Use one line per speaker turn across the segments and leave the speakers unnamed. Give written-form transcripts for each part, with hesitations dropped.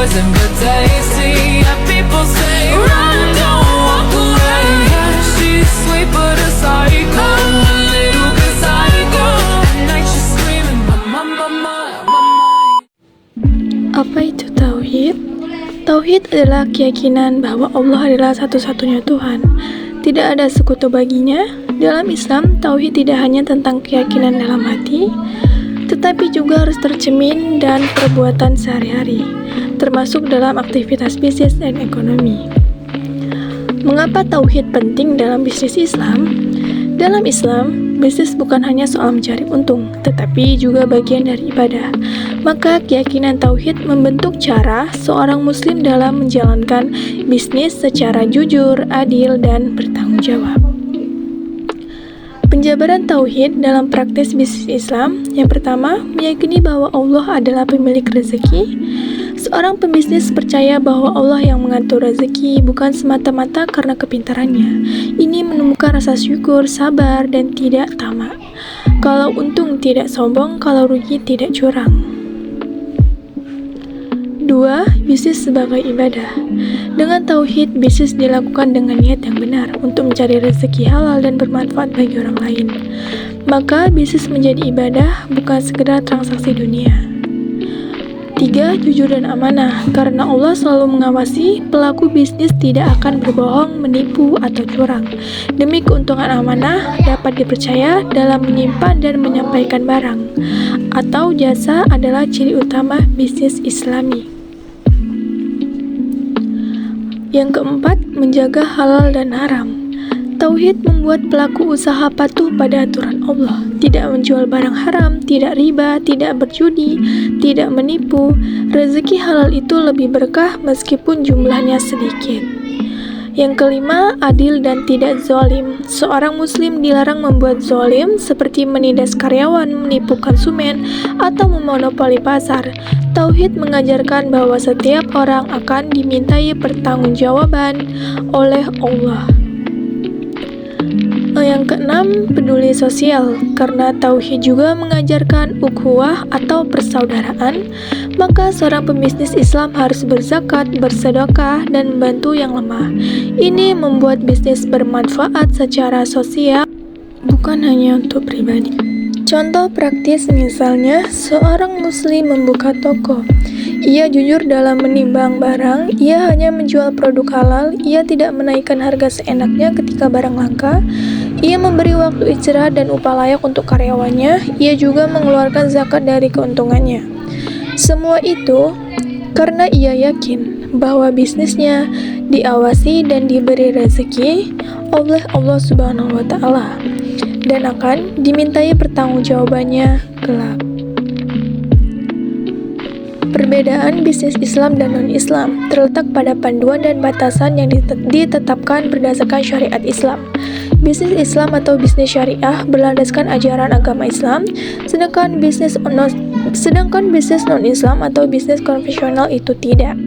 poison but tasty. Yeah, people say run, don't walk away. Yeah, she's sweet but a psycho, a little bit psycho. At night she's screaming, mama.
Apa itu tauhid? Tauhid adalah keyakinan bahwa Allah adalah satu-satunya Tuhan. Tidak ada sekutu baginya. Dalam Islam, tauhid tidak hanya tentang keyakinan dalam hati, tetapi juga harus tercermin dan perbuatan sehari-hari, termasuk dalam aktivitas bisnis dan ekonomi. Mengapa tauhid penting dalam bisnis Islam? Dalam Islam, bisnis bukan hanya soal mencari untung, tetapi juga bagian dari ibadah. Maka keyakinan tauhid membentuk cara seorang muslim dalam menjalankan bisnis secara jujur, adil, dan bertanggung jawab. Penjabaran tauhid dalam praktis bisnis Islam. Yang pertama, meyakini bahwa Allah adalah pemilik rezeki. Seorang pembisnis percaya bahwa Allah yang mengatur rezeki, bukan semata-mata karena kepintarannya. Ini menemukan rasa syukur, sabar, dan tidak tamak. Kalau untung tidak sombong, kalau rugi tidak curang. 2. Bisnis sebagai ibadah. Dengan tauhid, bisnis dilakukan dengan niat yang benar untuk mencari rezeki halal dan bermanfaat bagi orang lain. Maka bisnis menjadi ibadah, bukan sekedar transaksi dunia. 3. Jujur dan amanah. Karena Allah selalu mengawasi, pelaku bisnis tidak akan berbohong, menipu, atau curang. Demi keuntungan amanah, dapat dipercaya dalam menyimpan dan menyampaikan barang atau jasa adalah ciri utama bisnis Islami. Yang keempat, menjaga halal dan haram. Tauhid membuat pelaku usaha patuh pada aturan Allah, tidak menjual barang haram, tidak riba, tidak berjudi, tidak menipu. Rezeki halal itu lebih berkah meskipun jumlahnya sedikit. Yang kelima, adil dan tidak zalim. Seorang muslim dilarang membuat zalim seperti menindas karyawan, menipu konsumen, atau memonopoli pasar. Tauhid mengajarkan bahwa setiap orang akan dimintai pertanggungjawaban oleh Allah. Yang keenam, peduli sosial. Karena tauhid juga mengajarkan ukhuwah atau persaudaraan, maka seorang pembisnis Islam harus berzakat, bersedekah, dan membantu yang lemah. Ini membuat bisnis bermanfaat secara sosial, bukan hanya untuk pribadi. Contoh praktis misalnya, seorang muslim membuka toko. Ia jujur dalam menimbang barang, ia hanya menjual produk halal, ia tidak menaikkan harga seenaknya ketika barang langka, ia memberi waktu istirahat dan upah layak untuk karyawannya, ia juga mengeluarkan zakat dari keuntungannya. Semua itu karena ia yakin bahwa bisnisnya diawasi dan diberi rezeki oleh Allah Subhanahu wa Ta'ala dan akan dimintai pertanggungjawabannya kelak. Perbedaan bisnis Islam dan non-Islam terletak pada panduan dan batasan yang ditetapkan berdasarkan syariat Islam. Bisnis Islam atau bisnis syariah berlandaskan ajaran agama Islam, sedangkan bisnis non-Islam atau bisnis konvensional itu tidak.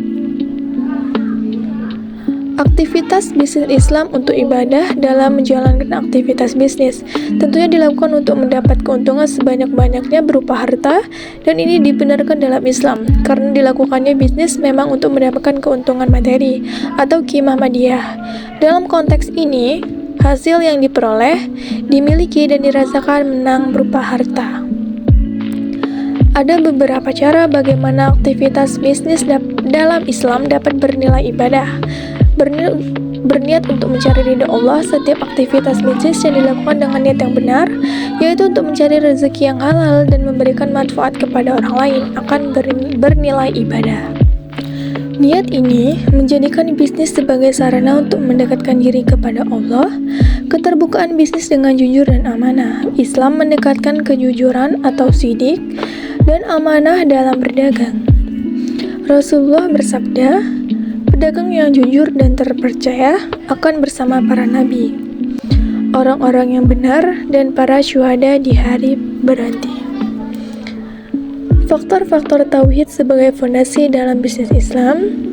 Aktivitas bisnis Islam untuk ibadah. Dalam menjalankan aktivitas bisnis, tentunya dilakukan untuk mendapat keuntungan sebanyak-banyaknya berupa harta, dan ini dibenarkan dalam Islam karena dilakukannya bisnis memang untuk mendapatkan keuntungan materi atau qimah madiyah. Dalam konteks ini, hasil yang diperoleh, dimiliki dan dirasakan menang berupa harta. Ada beberapa cara bagaimana aktivitas bisnis dalam Islam dapat bernilai ibadah. Berniat untuk mencari ridha Allah. Setiap aktivitas bisnis yang dilakukan dengan niat yang benar, yaitu untuk mencari rezeki yang halal dan memberikan manfaat kepada orang lain, akan bernilai ibadah. Niat ini menjadikan bisnis sebagai sarana untuk mendekatkan diri kepada Allah. Keterbukaan bisnis dengan jujur dan amanah. Islam mendekatkan kejujuran atau sidik dan amanah dalam berdagang. Rasulullah bersabda, pedagang yang jujur dan terpercaya akan bersama para nabi, orang-orang yang benar, dan para syuhada di hari berhenti. Faktor-faktor tauhid sebagai fondasi dalam bisnis Islam.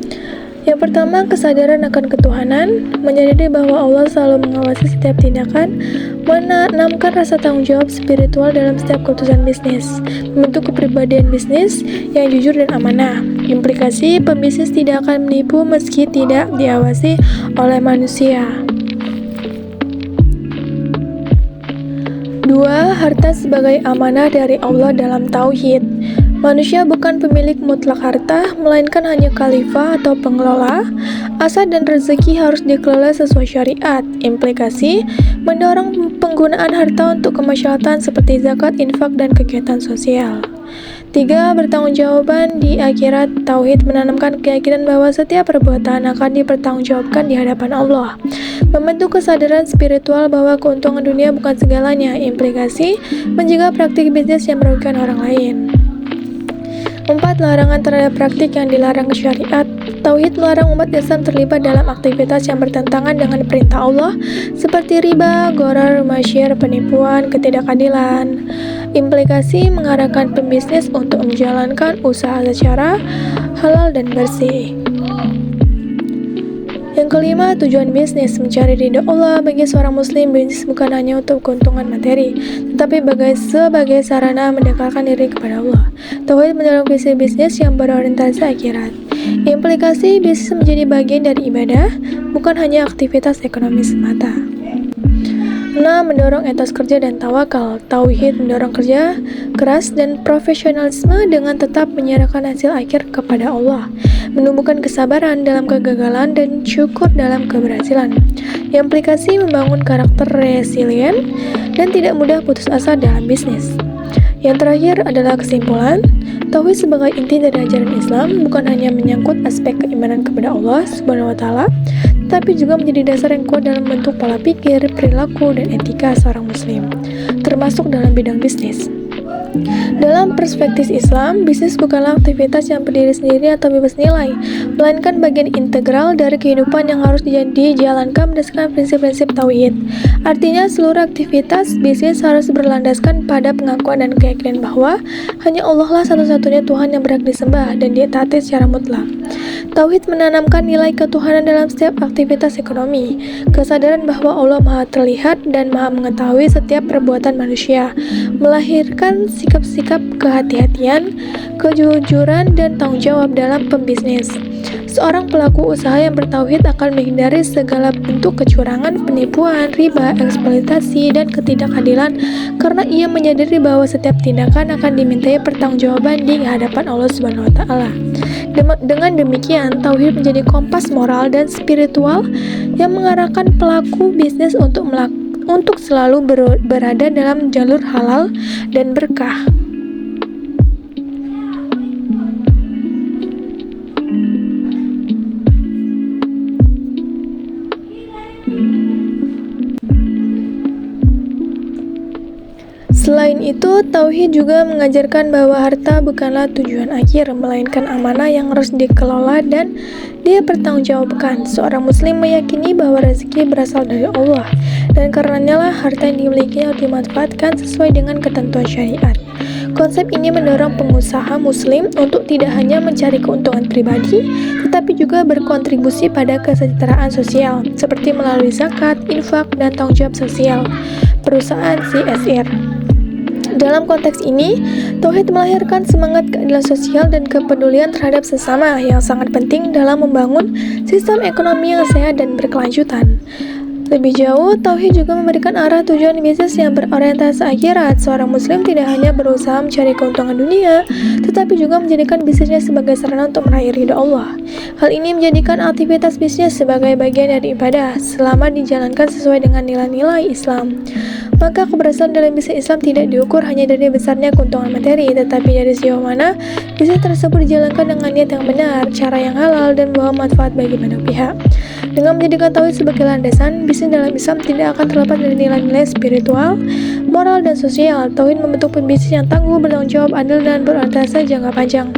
Yang pertama, kesadaran akan ketuhanan, menyadari bahwa Allah selalu mengawasi setiap tindakan, menanamkan rasa tanggung jawab spiritual dalam setiap keputusan bisnis, membentuk kepribadian bisnis yang jujur dan amanah. Implikasi, pembisnis tidak akan menipu meski tidak diawasi oleh manusia. 2. Harta sebagai amanah dari Allah dalam tauhid. Manusia bukan pemilik mutlak harta, melainkan hanya khalifah atau pengelola. Aset dan rezeki harus dikelola sesuai syariat. Implikasi, mendorong penggunaan harta untuk kemaslahatan seperti zakat, infak, dan kegiatan sosial. 3. Bertanggungjawaban di akhirat. Tauhid menanamkan keyakinan bahwa setiap perbuatan akan dipertanggungjawabkan di hadapan Allah. Membentuk kesadaran spiritual bahwa keuntungan dunia bukan segalanya. Implikasi, mencegah praktik bisnis yang merugikan orang lain. 4. Larangan terhadap praktik yang dilarang syariat. Tauhid melarang umat Islam terlibat dalam aktivitas yang bertentangan dengan perintah Allah seperti riba, gharar, masyir, penipuan, ketidakadilan. Implikasi, mengarahkan pembisnis untuk menjalankan usaha secara halal dan bersih. Yang kelima, tujuan bisnis. Mencari ridho Allah. Bagi seorang muslim, bisnis bukan hanya untuk keuntungan materi, tetapi sebagai sarana mendekatkan diri kepada Allah. Tauhid mendorong bisnis yang berorientasi akhirat. Implikasi, bisnis menjadi bagian dari ibadah, bukan hanya aktivitas ekonomi semata. 6. Mendorong etos kerja dan tawakal. Tauhid mendorong kerja keras dan profesionalisme dengan tetap menyerahkan hasil akhir kepada Allah, menumbuhkan kesabaran dalam kegagalan dan syukur dalam keberhasilan. Implikasi, membangun karakter resilient dan tidak mudah putus asa dalam bisnis. Yang terakhir adalah kesimpulan. Tauhid sebagai inti dari ajaran Islam bukan hanya menyangkut aspek keimanan kepada Allah Subhanahu wa taala, tetapi juga menjadi dasar yang kuat dalam bentuk pola pikir, perilaku, dan etika seorang muslim, termasuk dalam bidang bisnis. Dalam perspektif Islam, bisnis bukanlah aktivitas yang berdiri sendiri atau bebas nilai, melainkan bagian integral dari kehidupan yang harus dijalankan berdasarkan prinsip-prinsip tauhid. Artinya, seluruh aktivitas bisnis harus berlandaskan pada pengakuan dan keyakinan bahwa hanya Allah lah satu-satunya Tuhan yang berhak disembah dan ditaati secara mutlak. Tauhid menanamkan nilai ketuhanan dalam setiap aktivitas ekonomi, kesadaran bahwa Allah Maha terlihat dan Maha mengetahui setiap perbuatan manusia, melahirkan sikap-sikap kehati-hatian, kejujuran, dan tanggung jawab dalam pembisnis. Seorang pelaku usaha yang bertauhid akan menghindari segala bentuk kecurangan, penipuan, riba, eksploitasi, dan ketidakadilan karena ia menyadari bahwa setiap tindakan akan dimintai pertanggungjawaban di hadapan Allah Subhanahu wa taala. Dengan demikian, tauhid menjadi kompas moral dan spiritual yang mengarahkan pelaku bisnis untuk selalu berada dalam jalur halal dan berkah. Selain itu, tauhid juga mengajarkan bahwa harta bukanlah tujuan akhir, melainkan amanah yang harus dikelola dan dipertanggungjawabkan. Seorang muslim meyakini bahwa rezeki berasal dari Allah, dan karenanya lah harta yang dimiliki harus dimanfaatkan sesuai dengan ketentuan syariat. Konsep ini mendorong pengusaha muslim untuk tidak hanya mencari keuntungan pribadi, tetapi juga berkontribusi pada kesejahteraan sosial, seperti melalui zakat, infak, dan tanggung jawab sosial perusahaan CSR. Dalam konteks ini, tauhid melahirkan semangat keadilan sosial dan kepedulian terhadap sesama yang sangat penting dalam membangun sistem ekonomi yang sehat dan berkelanjutan. Lebih jauh, tauhid juga memberikan arah tujuan bisnis yang berorientasi akhirat. Seorang muslim tidak hanya berusaha mencari keuntungan dunia, tetapi juga menjadikan bisnisnya sebagai sarana untuk meraih ridha Allah. Hal ini menjadikan aktivitas bisnis sebagai bagian dari ibadah selama dijalankan sesuai dengan nilai-nilai Islam. Maka keberhasilan dalam bisnis Islam tidak diukur hanya dari besarnya keuntungan materi, tetapi dari sejauh mana bisnis tersebut dijalankan dengan niat yang benar, cara yang halal, dan membawa manfaat bagi banyak pihak. Dengan menjadikan tauhid sebagai landasan, bisnis dalam Islam tidak akan terlepas dari nilai-nilai spiritual, moral, dan sosial. Tauhid membentuk pembisnis yang tangguh, bertanggung jawab, adil, dan berorientasi jangka panjang,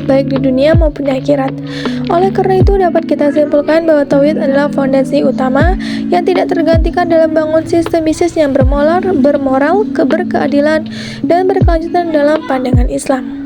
baik di dunia maupun di akhirat. Oleh karena itu, dapat kita simpulkan bahwa tauhid adalah fondasi utama yang tidak tergantikan dalam bangun sistem bisnis yang bermoral, berkeadilan, dan berkelanjutan dalam pandangan Islam.